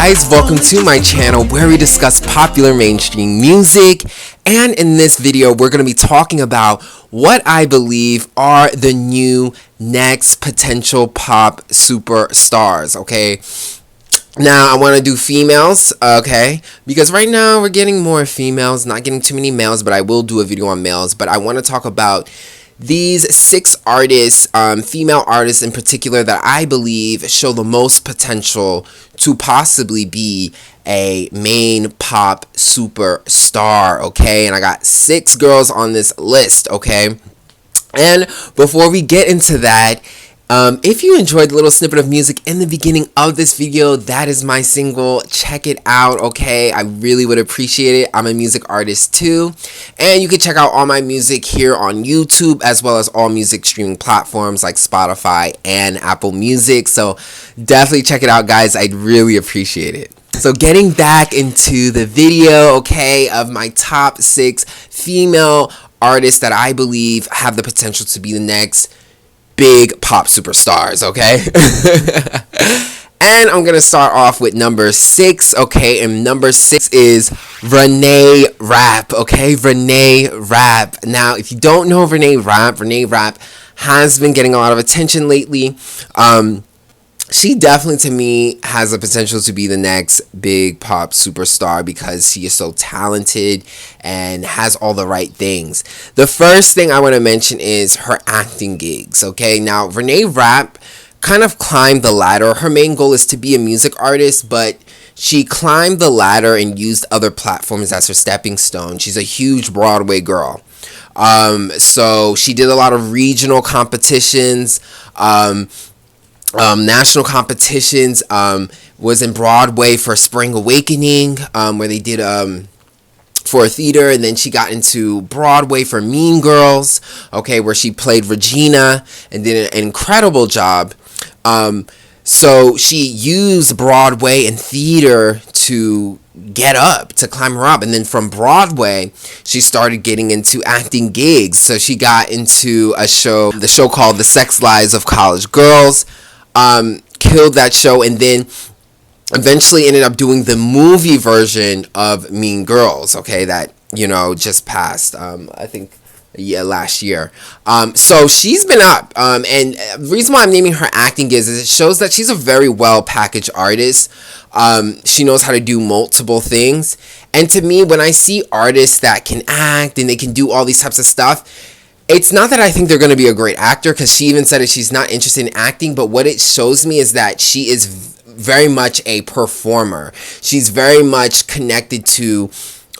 guys, welcome to my channel where we discuss popular mainstream music, and in this video we're going to be talking about what I believe are the new next potential pop superstars, okay? Now, I want to do females, okay, because right now we're getting more females, not getting too many males, but I will do a video on males. But I want to talk about these 6 artists, female artists in particular, that I believe show the most potential to possibly be a main pop superstar, okay? And I got 6 girls on this list, okay? And before we get into that, if you enjoyed the little snippet of music in the beginning of this video, that is my single. Check it out, okay? I really would appreciate it. I'm a music artist too. And you can check out all my music here on YouTube, as well as all music streaming platforms like Spotify and Apple Music. So definitely check it out, guys. I'd really appreciate it. So getting back into the video, okay, of my top 6 female artists that I believe have the potential to be the next big pop superstars, okay? And I'm gonna start off with number 6, okay? And number 6 is Renee Rap, okay? Renee Rap. Now, if you don't know Renee Rap has been getting a lot of attention lately. She definitely, to me, has the potential to be the next big pop superstar because she is so talented and has all the right things. The first thing I want to mention is her acting gigs, okay? Now, Renee Rap kind of climbed the ladder. Her main goal is to be a music artist, but she climbed the ladder and used other platforms as her stepping stone. She's a huge Broadway girl. So she did a lot of regional competitions, national competitions, was in Broadway for Spring Awakening, where they did for a theater, and then she got into Broadway for Mean Girls, okay, where she played Regina and did an incredible job. So she used Broadway and theater to get up, to climb her up, and then from Broadway she started getting into acting gigs. So she got into the show called The Sex Lives of College Girls. Killed that show, and then eventually ended up doing the movie version of Mean Girls, okay, that, you know, just passed, I think, last year. So she's been up, and the reason why I'm naming her acting is it shows that she's a very well-packaged artist. She knows how to do multiple things, and to me, when I see artists that can act and they can do all these types of stuff, it's not that I think they're going to be a great actor, because she even said that she's not interested in acting, but what it shows me is that she is very much a performer. She's very much connected to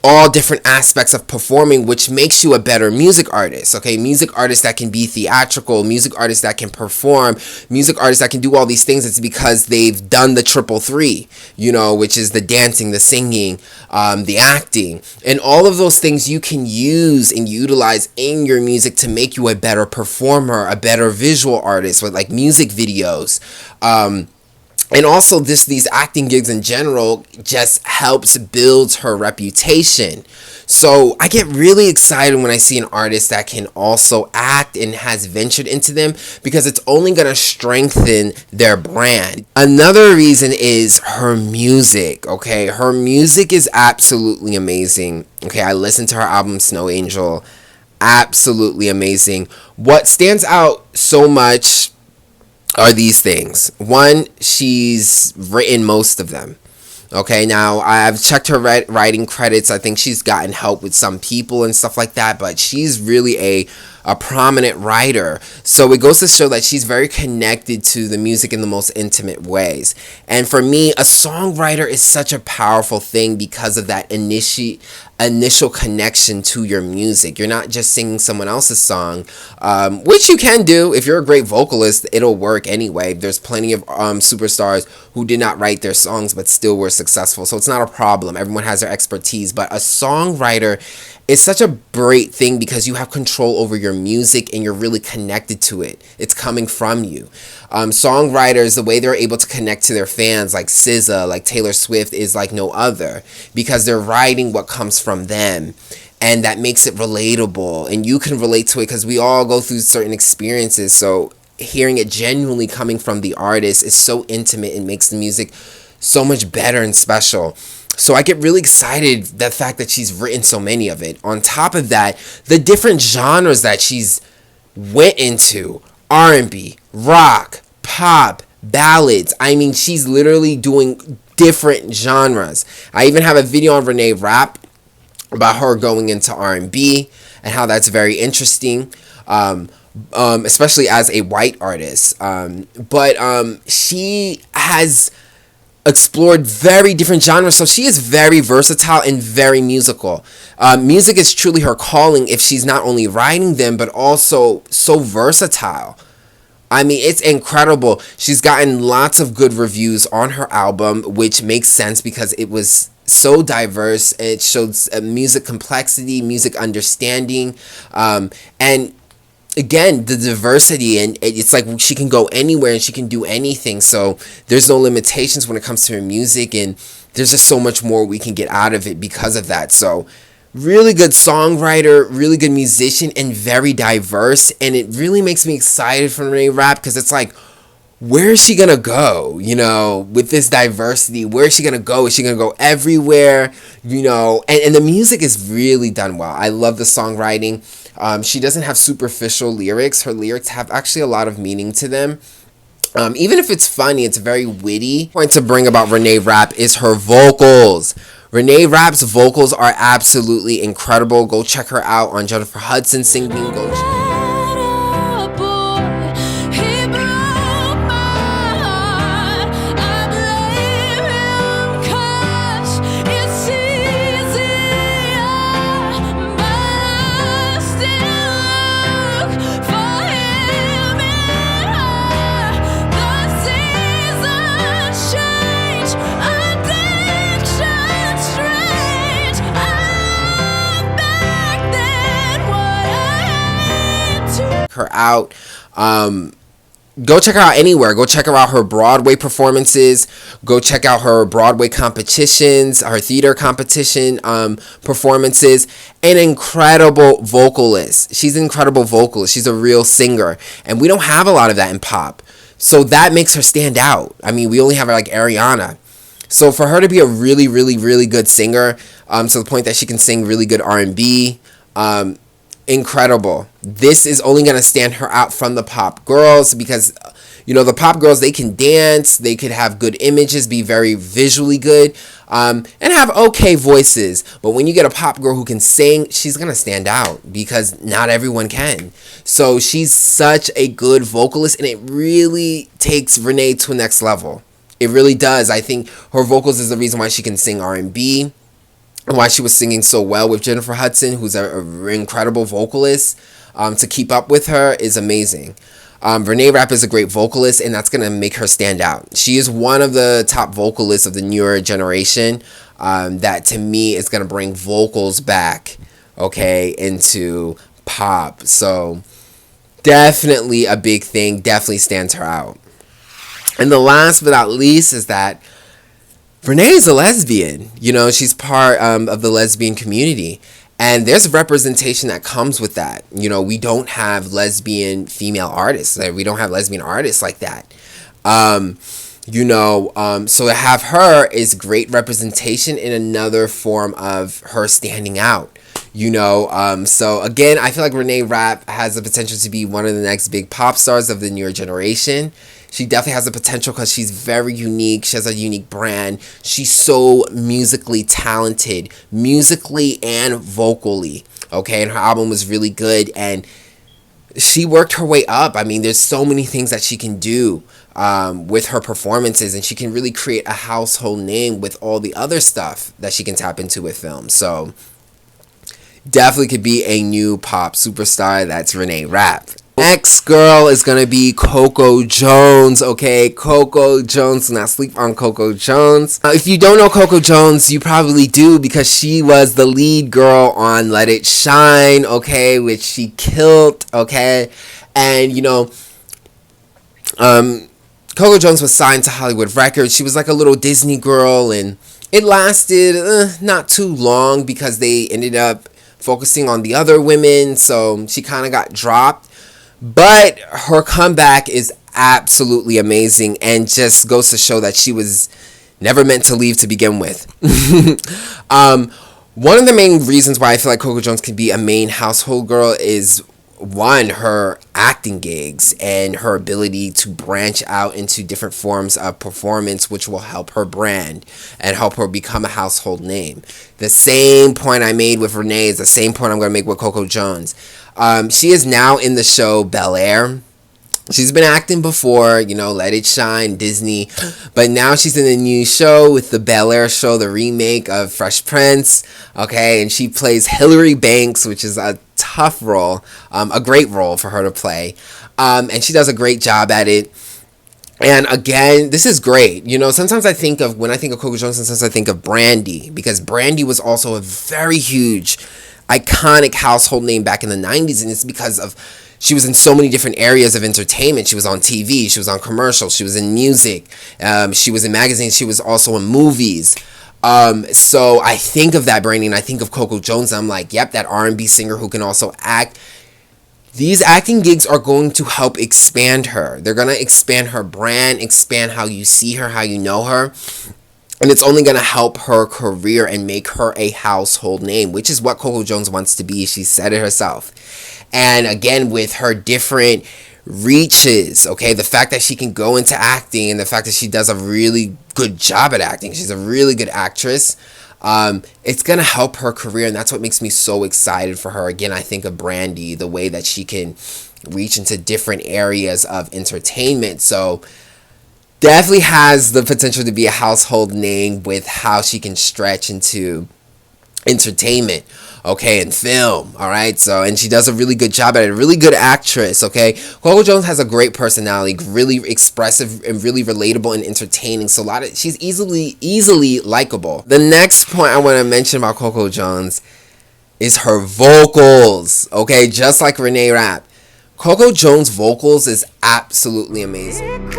all different aspects of performing, which makes you a better music artist, okay? Music artists that can be theatrical, music artists that can perform, music artists that can do all these things, it's because they've done the 333, you know, which is the dancing, the singing, the acting, and all of those things you can use and utilize in your music to make you a better performer, a better visual artist with like music videos. And also these acting gigs in general just helps build her reputation. So I get really excited when I see an artist that can also act and has ventured into them, because it's only going to strengthen their brand. Another reason is her music, okay? Her music is absolutely amazing. Okay, I listened to her album Snow Angel. Absolutely amazing. What stands out so much are these things. One, she's written most of them. Okay, now I've checked her writing credits. I think she's gotten help with some people and stuff like that, but she's really a prominent writer. So it goes to show that she's very connected to the music in the most intimate ways. And for me, a songwriter is such a powerful thing because of that initial connection to your music. You're not just singing someone else's song, which you can do. If you're a great vocalist, it'll work anyway. There's plenty of superstars who did not write their songs but still were successful, so it's not a problem. Everyone has their expertise, but a songwriter is such a great thing because you have control over your music and you're really connected to it. It's coming from you. Songwriters, the way they're able to connect to their fans, like SZA, like Taylor Swift, is like no other, because they're writing what comes from them, and that makes it relatable, and you can relate to it because we all go through certain experiences. So hearing it genuinely coming from the artist is so intimate and makes the music so much better and special. So I get really excited the fact that she's written so many of it. On top of that, the different genres that she's went into: R&B, rock, pop, ballads. I mean, she's literally doing different genres. I even have a video on Renee Rap about her going into R&B and how that's very interesting, especially as a white artist. But she has explored very different genres, so she is very versatile and very musical. Music is truly her calling if she's not only writing them but also so versatile. I mean, it's incredible. She's gotten lots of good reviews on her album, which makes sense because it was so diverse. It shows music complexity, music understanding, and again, the diversity, and it's like she can go anywhere and she can do anything. So there's no limitations when it comes to her music, and there's just so much more we can get out of it because of that. So really good songwriter, really good musician, and very diverse. And it really makes me excited for Renee Rap because it's like, where is she gonna go, you know, with this diversity? Where is she gonna go? Is she gonna go everywhere, you know? And the music is really done well. I love the songwriting. She doesn't have superficial lyrics. Her lyrics have actually a lot of meaning to them. Even if it's funny, it's very witty. The point to bring about Renee Rap is her vocals. Renee Rap's vocals are absolutely incredible. Go check her out on Jennifer Hudson singing. Her out. Go check her out anywhere. Go check her out her Broadway performances. Go check out her Broadway competitions, her theater competition performances. An incredible vocalist. She's an incredible vocalist. She's a real singer, and we don't have a lot of that in pop. So that makes her stand out. I mean, we only have her like Ariana. So for her to be a really, really, really good singer, to the point that she can sing really good R&B, incredible. This is only going to stand her out from the pop girls because, you know, the pop girls, they can dance, they could have good images, be very visually good, and have okay voices. But when you get a pop girl who can sing, she's going to stand out because not everyone can. So she's such a good vocalist, and it really takes Renee to a next level. It really does. I think her vocals is the reason why she can sing R&B. Why she was singing so well with Jennifer Hudson, who's an incredible vocalist. To keep up with her is amazing. Renee Rap is a great vocalist, and that's going to make her stand out. She is one of the top vocalists of the newer generation that, to me, is going to bring vocals back, okay, into pop. So definitely a big thing. Definitely stands her out. And the last but not least is that Renee is a lesbian. You know, she's part of the lesbian community. And there's representation that comes with that. You know, we don't have lesbian female artists. We don't have lesbian artists like that. So to have her is great representation in another form of her standing out. So again, I feel like Renee Rap has the potential to be one of the next big pop stars of the newer generation. She definitely has the potential because she's very unique. She has a unique brand. She's so musically talented, musically and vocally. Okay, and her album was really good, and she worked her way up. I mean, there's so many things that she can do with her performances, and she can really create a household name with all the other stuff that she can tap into with film. So definitely could be a new pop superstar. That's Renee Rap. Next girl is going to be Coco Jones, okay? Coco Jones. Do not sleep on Coco Jones. If you don't know Coco Jones, you probably do because she was the lead girl on Let It Shine, okay? Which she killed, okay? And, Coco Jones was signed to Hollywood Records. She was like a little Disney girl, and it lasted not too long because they ended up focusing on the other women, so she kind of got dropped. But her comeback is absolutely amazing and just goes to show that she was Never meant to leave to begin with. One of the main reasons why I feel like Coco Jones can be a main household girl is, one, her acting gigs and her ability to branch out into different forms of performance, which will help her brand and help her become a household name. The same point I made with Renee is the same point I'm going to make with Coco Jones. She is now in the show Bel Air. She's been acting before, Let It Shine, Disney, but now she's in a new show with the Bel Air show, the remake of Fresh Prince, okay, and she plays Hillary Banks, which is a tough role, a great role for her to play, and she does a great job at it. And again, this is great. Sometimes when I think of Coco Jones, sometimes I think of Brandy, because Brandy was also a very huge, iconic household name back in the 90s, and it's because of she was in so many different areas of entertainment. She was on TV, she was on commercials, she was in music, she was in magazines, she was also in movies. So I think of that Brandy, and I think of Coco Jones, and I'm like, yep, that R&B singer who can also act. These acting gigs are going to help expand her. They're going to expand her brand, expand how you see her, how you know her. And it's only going to help her career and make her a household name, which is what Coco Jones wants to be. She said it herself. And again, with her different reaches, okay, the fact that she can go into acting and the fact that she does a really good job at acting, she's a really good actress, it's going to help her career, and that's what makes me so excited for her. Again, I think of Brandy, the way that she can reach into different areas of entertainment. So definitely has the potential to be a household name with how she can stretch into entertainment, okay, and film, all right. So, and she does a really good job at it. A really good actress, okay. Coco Jones has a great personality, really expressive and really relatable and entertaining. So she's easily likable. The next point I want to mention about Coco Jones is her vocals, okay. Just like Renee Rap, Coco Jones' vocals is absolutely amazing.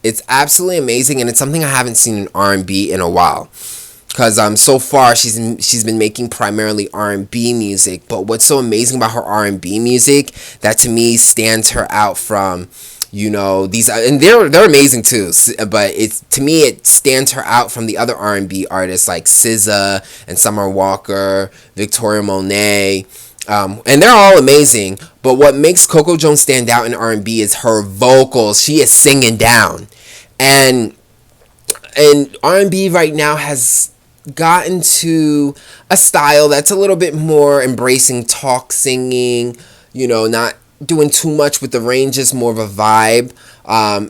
It's absolutely amazing, and it's something I haven't seen in R&B in a while. Because so far she's been making primarily R&B music, but what's so amazing about her R&B music that to me stands her out from, these, and they're amazing too, but to me it stands her out from the other R&B artists like SZA and Summer Walker, Victoria Monet. And they're all amazing, but what makes Coco Jones stand out in R&B is her vocals. She is singing down, and R&B right now has gotten to a style that's a little bit more embracing talk singing, not doing too much with the ranges, more of a vibe.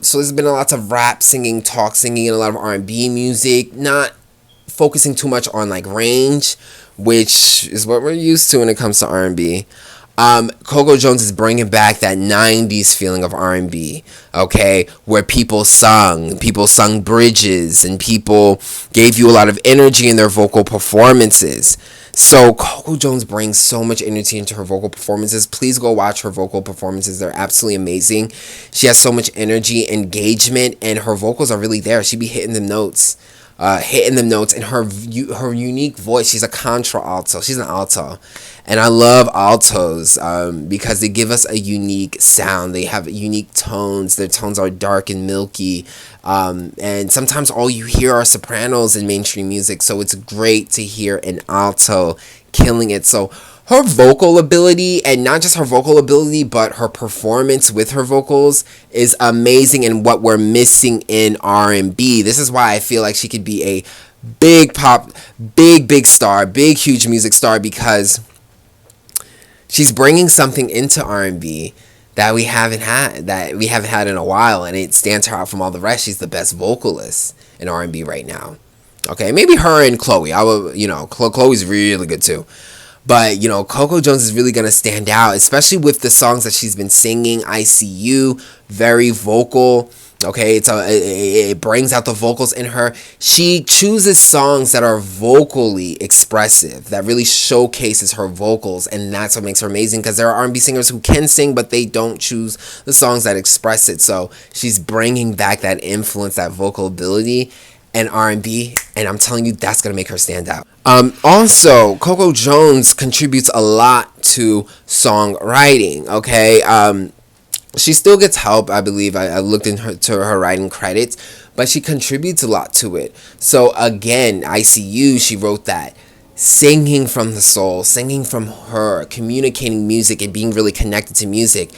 So there's been lots of rap singing, talk singing, and a lot of R&B music, not focusing too much on like range, which is what we're used to when it comes to R&B. Coco Jones is bringing back that 90s feeling of R&B, okay, where people sung bridges, and people gave you a lot of energy in their vocal performances. So Coco Jones brings so much energy into her vocal performances. Please go watch her vocal performances. They're absolutely amazing. She has so much energy, engagement, and her vocals are really there. She be hitting the notes. And her unique voice. She's a contra alto. She's an alto, and I love altos because they give us a unique sound. They have unique tones. Their tones are dark and milky, and sometimes all you hear are sopranos in mainstream music. So it's great to hear an alto killing it. So her vocal ability, and not just her vocal ability, but her performance with her vocals is amazing and what we're missing in R&B. This is why I feel like she could be a big pop, big star, big huge music star, because she's bringing something into R&B that we haven't had in a while, and it stands her out from all the rest. She's the best vocalist in R&B right now. Okay, maybe her and Chloe. Chloe's really good too. But, Coco Jones is really going to stand out, especially with the songs that she's been singing. I See You, very vocal. Okay, it brings out the vocals in her. She chooses songs that are vocally expressive, that really showcases her vocals, and that's what makes her amazing, because there are R&B singers who can sing, but they don't choose the songs that express it. So she's bringing back that influence, that vocal ability, and R&B, and I'm telling you, that's going to make her stand out. Also, Coco Jones contributes a lot to songwriting, okay? She still gets help, I believe. I looked into her writing credits, but she contributes a lot to it. So again, I See You, she wrote that. Singing from the soul, singing from her, communicating music and being really connected to music.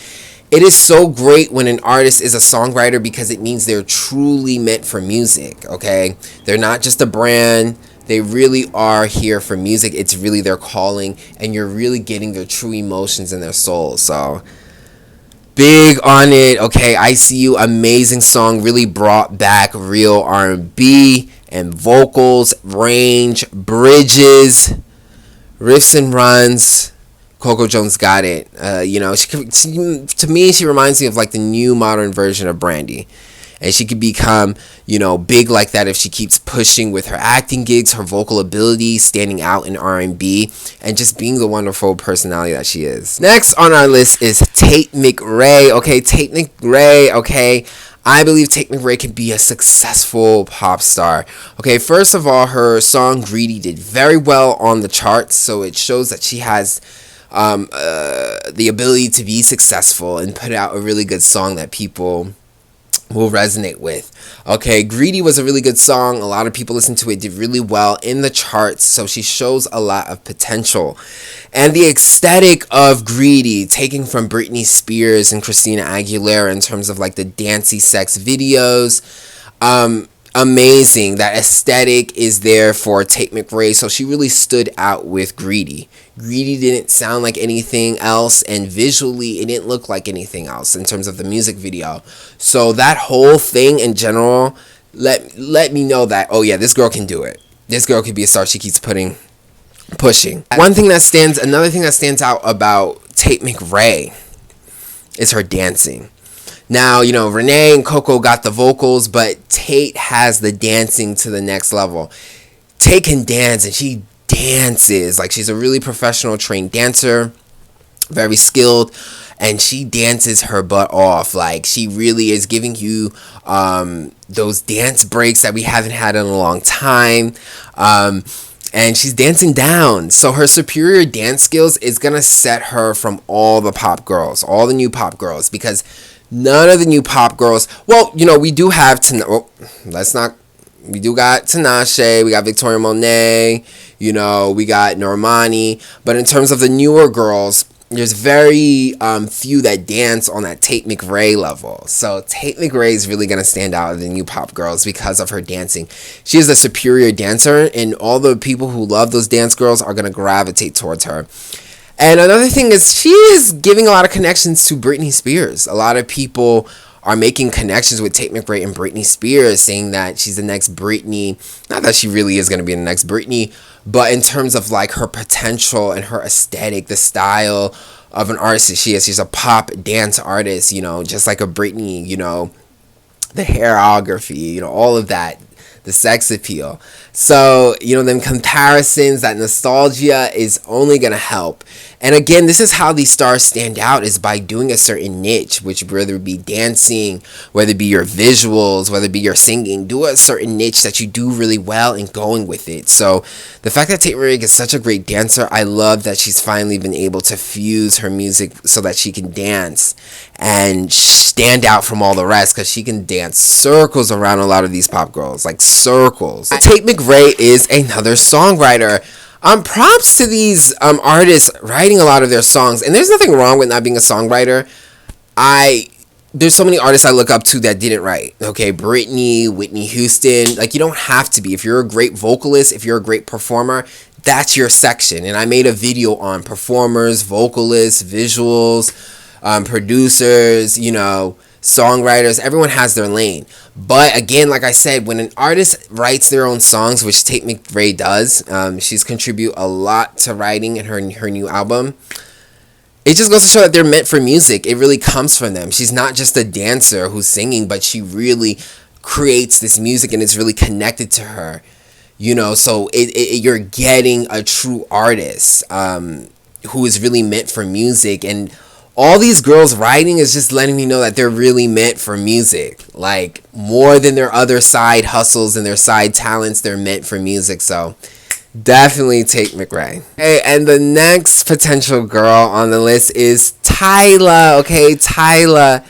It is so great when an artist is a songwriter, because it means they're truly meant for music, okay? They're not just a brand. They really are here for music. It's really their calling, and you're really getting their true emotions in their soul. So big on it, okay? I See You, amazing song, really brought back real R&B and vocals, range, bridges, riffs and runs. Coco Jones got it. To me, she reminds me of like the new modern version of Brandy. And she could become, big like that if she keeps pushing with her acting gigs, her vocal ability, standing out in R&B, and just being the wonderful personality that she is. Next on our list is Tate McRae. Okay, Tate McRae, okay. I believe Tate McRae can be a successful pop star. Okay, first of all, her song Greedy did very well on the charts, so it shows that she has the ability to be successful and put out a really good song that people will resonate with. Okay, Greedy was a really good song. A lot of people listened to it, did really well in the charts, so she shows a lot of potential. And the aesthetic of Greedy, taking from Britney Spears and Christina Aguilera in terms of like the dancey sex videos, amazing. That aesthetic is there for Tate McRae, so she really stood out with Greedy. Greedy didn't sound like anything else, and visually it didn't look like anything else in terms of the music video. So that whole thing in general let me know that, oh yeah, this girl can do it. This girl could be a star. She keeps pushing. Another thing that stands out about Tate McRae is her dancing. Now, Renee and Coco got the vocals, but Tate has the dancing to the next level. Tate can dance, and she dances like she's a really professional trained dancer, very skilled, and she dances her butt off. Like, she really is giving you those dance breaks that we haven't had in a long time. And she's dancing down. So her superior dance skills is going to set her from all the pop girls, all the new pop girls, because none of the new pop girls, well, we do have, we do got Tinashe, we got Victoria Monet, we got Normani, but in terms of the newer girls, there's very few that dance on that Tate McRae level. So Tate McRae is really going to stand out of the new pop girls because of her dancing. She is a superior dancer, and all the people who love those dance girls are going to gravitate towards her. And another thing is, she is giving a lot of connections to Britney Spears. A lot of people are making connections with Tate McRae and Britney Spears, saying that she's the next Britney. Not that she really is going to be the next Britney, but in terms of like her potential and her aesthetic, the style of an artist that she is. She's a pop dance artist, just like a Britney, the hairography, all of that, the sex appeal. So, them comparisons, that nostalgia is only going to help. And again, this is how these stars stand out, is by doing a certain niche, which whether it be dancing, whether it be your visuals, whether it be your singing, do a certain niche that you do really well and going with it. So the fact that Tate McRae is such a great dancer, I love that she's finally been able to fuse her music so that she can dance and stand out from all the rest, because she can dance circles around a lot of these pop girls, like circles. Tate McRae is another songwriter. Props to these artists writing a lot of their songs, and there's nothing wrong with not being a songwriter. There's so many artists I look up to that didn't write. Okay, Britney, Whitney Houston. Like, you don't have to be. If you're a great vocalist, if you're a great performer, that's your section. And I made a video on performers, vocalists, visuals, producers, songwriters. Everyone has their lane. But again, like I said, when an artist writes their own songs, which Tate McRae does, she's contribute a lot to writing in her new album. It just goes to show that they're meant for music. It really comes from them. She's not just a dancer who's singing, but she really creates this music and it's really connected to her. So you're getting a true artist who is really meant for music. And all these girls writing is just letting me know that they're really meant for music. Like, more than their other side hustles and their side talents, they're meant for music. So definitely Tate McRae. Hey, and the next potential girl on the list is Tyla. Okay, Tyla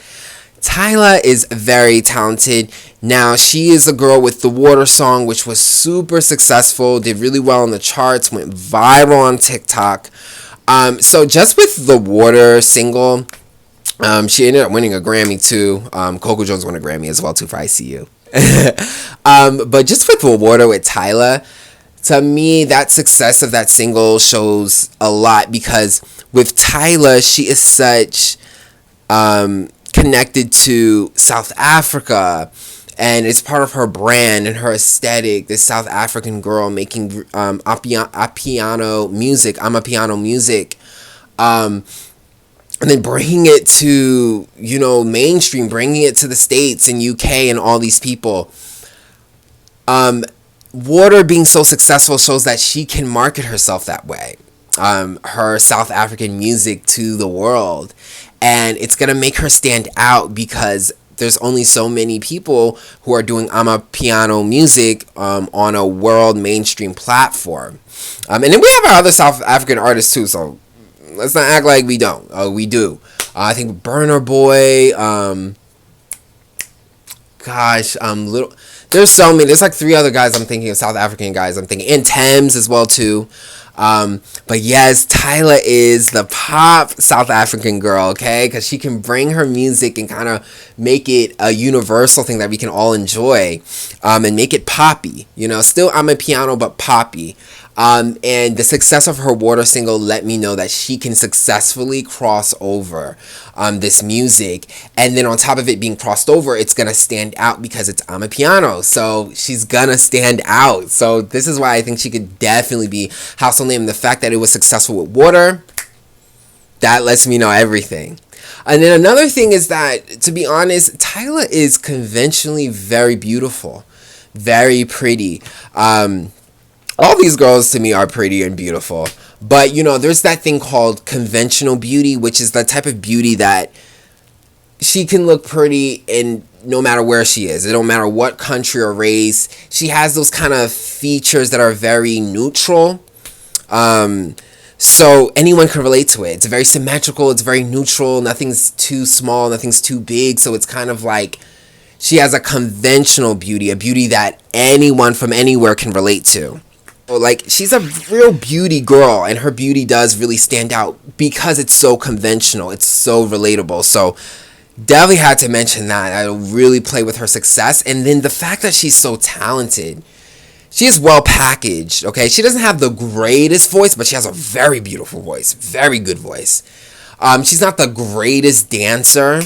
is very talented. Now, she is a girl with the Water song, which was super successful, did really well on the charts, went viral on TikTok. So just with the Water single, she ended up winning a Grammy too. Coco Jones won a Grammy as well too for I See You. But just with the Water with Tyla, to me, that success of that single shows a lot, because with Tyla, she is such connected to South Africa, and it's part of her brand and her aesthetic. This South African girl making piano music, amapiano music, and then bringing it to mainstream, bringing it to the States and UK and all these people. Water being so successful shows that she can market herself that way, her South African music to the world, and it's gonna make her stand out because there's only so many people who are doing amapiano music on a world mainstream platform. And then we have our other South African artists too, so let's not act like we don't. We do. I think Burner Boy, there's so many. There's like 3 other guys I'm thinking of, South African guys I'm thinking, and Thames as well too. But yes, Tyla is the pop South African girl, okay? Because she can bring her music and kind of make it a universal thing that we can all enjoy, and make it poppy. Still amapiano, but poppy. And the success of her Water single let me know that she can successfully cross over this music. And then on top of it being crossed over, it's going to stand out because it's amapiano. So she's going to stand out. So this is why I think she could definitely be household name. The fact that it was successful with Water, that lets me know everything. And then another thing is that, to be honest, Tyla is conventionally very beautiful, very pretty. All these girls to me are pretty and beautiful. But, there's that thing called conventional beauty, which is the type of beauty that she can look pretty in no matter where she is. It don't matter what country or race. She has those kind of features that are very neutral. So anyone can relate to it. It's very symmetrical. It's very neutral. Nothing's too small. Nothing's too big. So it's kind of like she has a conventional beauty, a beauty that anyone from anywhere can relate to. Like, she's a real beauty girl, and her beauty does really stand out because it's so conventional. It's so relatable. So definitely had to mention that. I really play with her success. And then the fact that she's so talented. She is well packaged, okay? She doesn't have the greatest voice, but she has a very beautiful voice. Very good voice. She's not the greatest dancer,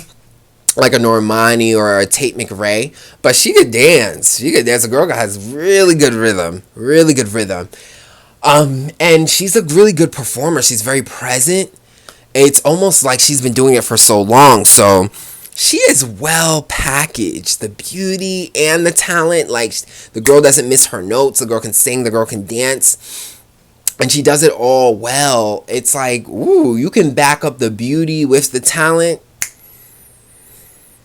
like a Normani or a Tate McRae, but she could dance. The girl has really good rhythm. Really good rhythm. And she's a really good performer. She's very present. It's almost like she's been doing it for so long. So she is well packaged. The beauty and the talent. Like, the girl doesn't miss her notes. The girl can sing. The girl can dance. And she does it all well. It's like, ooh, you can back up the beauty with the talent.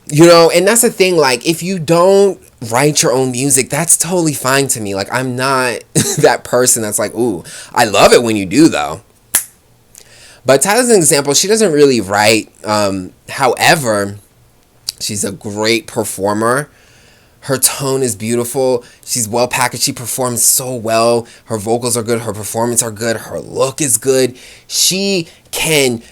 And that's the thing, like, if you don't write your own music, that's totally fine to me. Like, I'm not that person that's like, ooh, I love it when you do, though. But Tyla's an example. She doesn't really write. However, she's a great performer. Her tone is beautiful. She's well packaged. She performs so well. Her vocals are good. Her performance are good. Her look is good. She can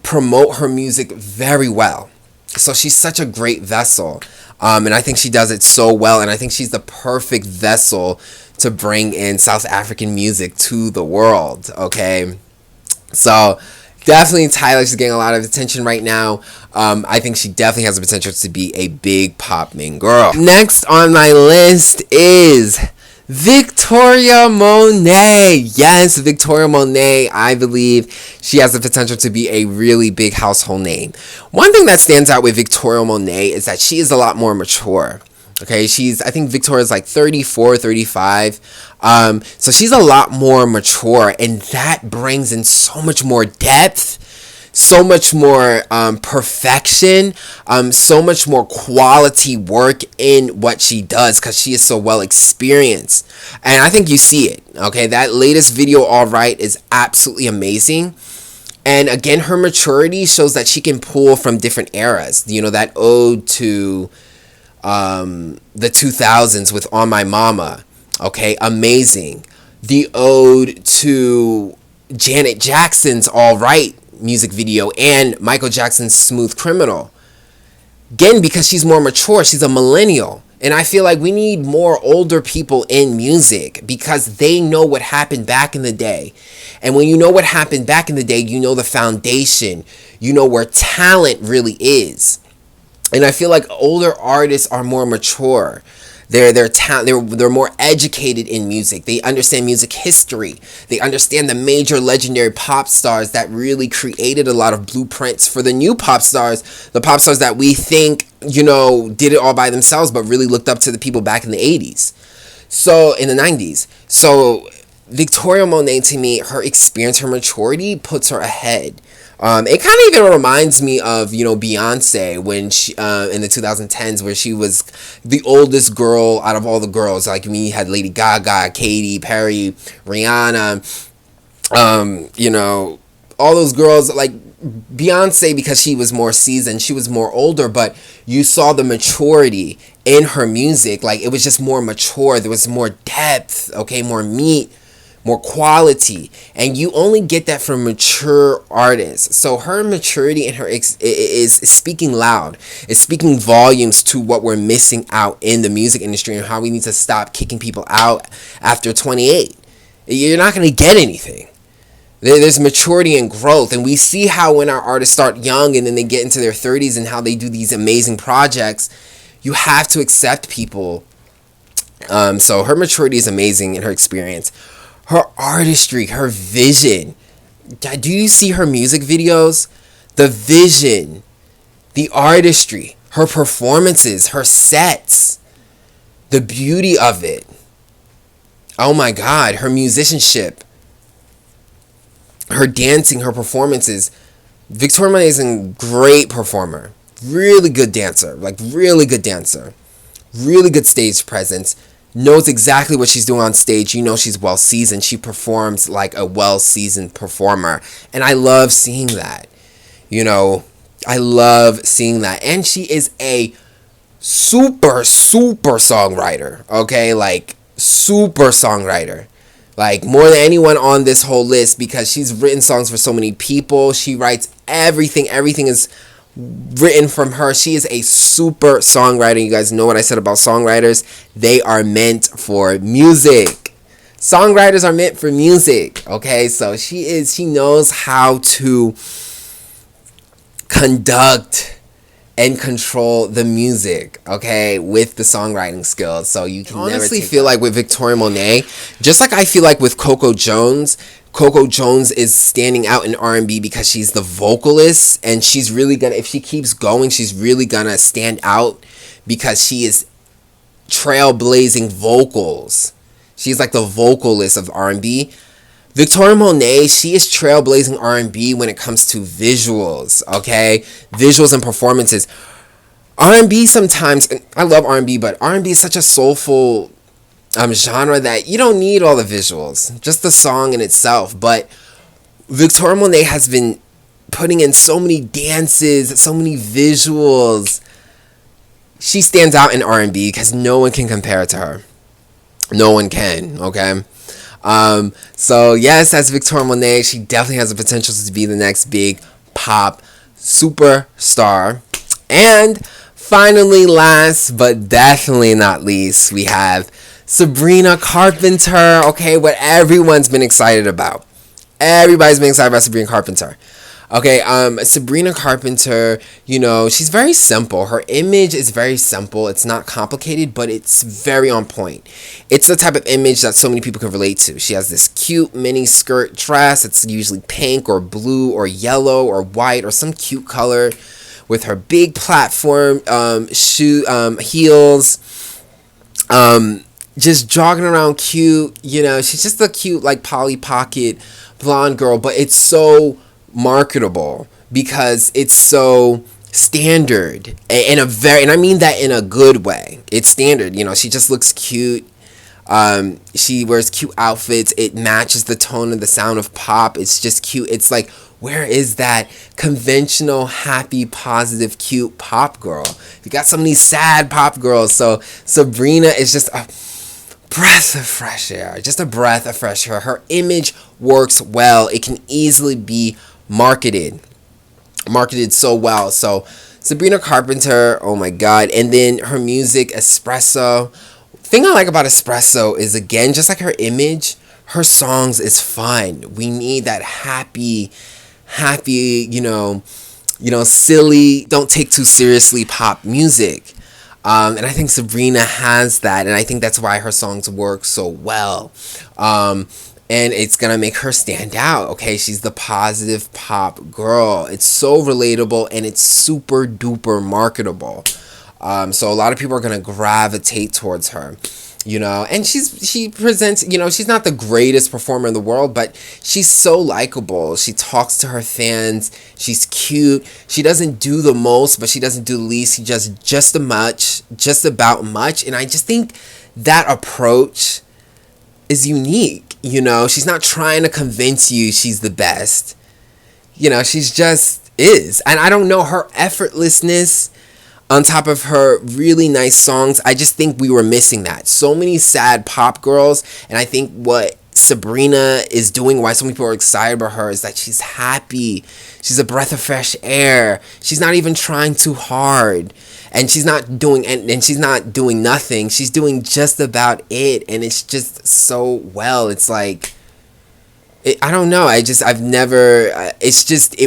promote her music very well. So she's such a great vessel. And I think she does it so well. And I think she's the perfect vessel to bring in South African music to the world. Okay. So definitely Tyler's getting a lot of attention right now. I think she definitely has the potential to be a big pop main girl. Next on my list is Victoria Monae. Yes, Victoria Monae. I believe she has the potential to be a really big household name. One thing that stands out with Victoria Monae is that she is a lot more mature. Okay, I think Victoria's like 34, 35. So she's a lot more mature, and that brings in so much more depth, so much more perfection, so much more quality work in what she does, because she is so well experienced. And I think you see it. Okay, that latest video, All Right, is absolutely amazing. And again, her maturity shows that she can pull from different eras. You know, that ode to the 2000s with On My Mama. Okay, amazing. The ode to Janet Jackson's All Right music video and Michael Jackson's Smooth Criminal. Again, because she's more mature, she's a millennial. And I feel like we need more older people in music because they know what happened back in the day. And when you know what happened back in the day, you know the foundation. You know where talent really is. And I feel like older artists are more mature. They're more educated in music. They understand music history. They understand the major legendary pop stars that really created a lot of blueprints for the new pop stars. The pop stars that we think, you know, did it all by themselves, but really looked up to the people back in the 80s. So, in the 90s. So, Victoria Monae, to me, her experience, her maturity puts her ahead. It kind of even reminds me of, you know, Beyonce when she, in the 2010s, where she was the oldest girl out of all the girls. Like, we had Lady Gaga, Katy Perry, Rihanna, you know, all those girls. Like, Beyonce, because she was more seasoned, she was more older, but you saw the maturity in her music. Like, it was just more mature. There was more depth, okay, more meat, more quality, and you only get that from mature artists. So her maturity and her is speaking loud. It's speaking volumes to what we're missing out in the music industry and how we need to stop kicking people out after 28. You're not going to get anything. There's maturity and growth, and we see how when our artists start young and then they get into their 30s and how they do these amazing projects. You have to accept people. So her maturity is amazing in her experience. Her artistry, her vision. Do you see her music videos? The vision, the artistry, her performances, her sets, the beauty of it. Oh my God, her musicianship, her dancing, her performances. Victoria Monae is a great performer. Really good dancer. Really good stage presence. Knows exactly what she's doing on stage. You know she's well seasoned. She performs like a well seasoned performer. And I love seeing that. You know, I love seeing that. And she is a super songwriter. Okay, like super songwriter. Like more than anyone on this whole list, because she's written songs for so many people. She writes everything. Everything is written from her. She is a super songwriter. You guys know what I said about songwriters. They are meant for music. Songwriters are meant for music. Okay, so she knows how to conduct and control the music, okay, with the songwriting skills. So you can honestly feel like with Victoria Monae, just like I feel like with Coco Jones is standing out in R&B because she's the vocalist, and she's really gonna, if she keeps going, she's really gonna stand out because she is trailblazing vocals. She's like the vocalist of R&B. Victoria Monae, she is trailblazing R&B when it comes to visuals, okay? Visuals and performances. R&B sometimes, I love R&B, but R&B is such a soulful genre that you don't need all the visuals, just the song in itself. But Victoria Monae has been putting in so many dances, so many visuals, she stands out in R&B because no one can compare to her. No one can, okay? So yes, as Victoria Monae, she definitely has the potential to be the next big pop superstar. And finally, last but definitely not least, we have Sabrina Carpenter, okay, what everyone's been excited about. Everybody's been excited about Sabrina Carpenter. Okay, Sabrina Carpenter, you know, she's very simple. Her image is very simple. It's not complicated, but it's very on point. It's the type of image that so many people can relate to. She has this cute mini skirt dress. It's usually pink or blue or yellow or white or some cute color, with her big platform heels. Just jogging around cute. You know, she's just a cute, like, Polly Pocket blonde girl, but it's so marketable because it's so standard and I mean that in a good way. It's standard, you know. She just looks cute. She wears cute outfits. It matches the tone and the sound of pop. It's just cute. It's like, where is that conventional, happy, positive, cute pop girl? You got some of these sad pop girls. So Sabrina is just a breath of fresh air. Just a breath of fresh air. Her image works well. It can easily be marketed so well. So Sabrina Carpenter, oh my god. And then her music, Espresso. Thing I like about Espresso is, again, just like her image, her songs is fun. We need that happy, you know, silly, don't take too seriously pop music. And I think Sabrina has that, and I think that's why her songs work so well. And it's going to make her stand out, okay? She's the positive pop girl. It's so relatable, and it's super duper marketable. So a lot of people are going to gravitate towards her, you know? And she presents, you know, she's not the greatest performer in the world, but she's so likable. She talks to her fans. She's cute. She doesn't do the most, but she doesn't do the least. She does just about much. And I just think that approach is unique. You know, she's not trying to convince you she's the best. You know, she's just is. And I don't know, her effortlessness on top of her really nice songs, I just think we were missing that. So many sad pop girls, and I think what Sabrina is doing, why so many people are excited about her, is that she's happy. She's a breath of fresh air. She's not even trying too hard. And she's not doing nothing. She's doing just about it, and it's just so well. It's like, I don't know. It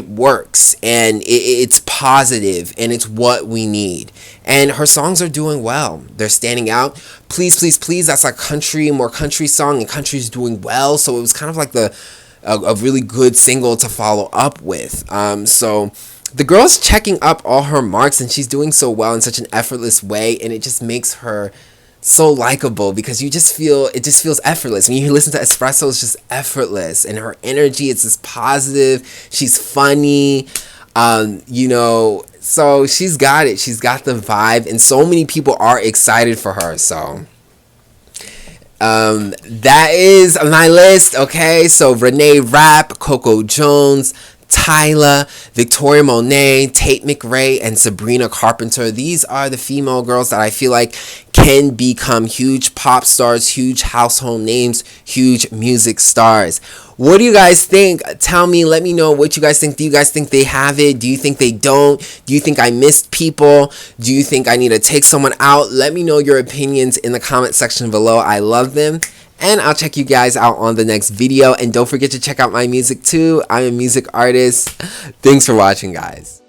works, and it's positive, and it's what we need. And her songs are doing well. They're standing out. Please, Please, Please, that's a more country song, and country's doing well. So it was kind of like a really good single to follow up with. So the girl's checking up all her marks, and she's doing so well in such an effortless way, and it just makes her so likable because it just feels effortless. When you listen to Espresso, it's just effortless, and her energy, it's just positive. She's funny, you know, so she's got it. She's got the vibe, and so many people are excited for her. So that is my list, okay? So Renee Rap, Coco Jones, Tyla, Victoria Monae, Tate McRae, and Sabrina Carpenter. These are the female girls that I feel like can become huge pop stars, huge household names, huge music stars. What do you guys think? Tell me, let me know what you guys think. Do you guys think they have it? Do you think they don't? Do you think I missed people? Do you think I need to take someone out? Let me know your opinions in the comment section below. I love them. And I'll check you guys out on the next video. And don't forget to check out my music too. I'm a music artist. Thanks for watching, guys.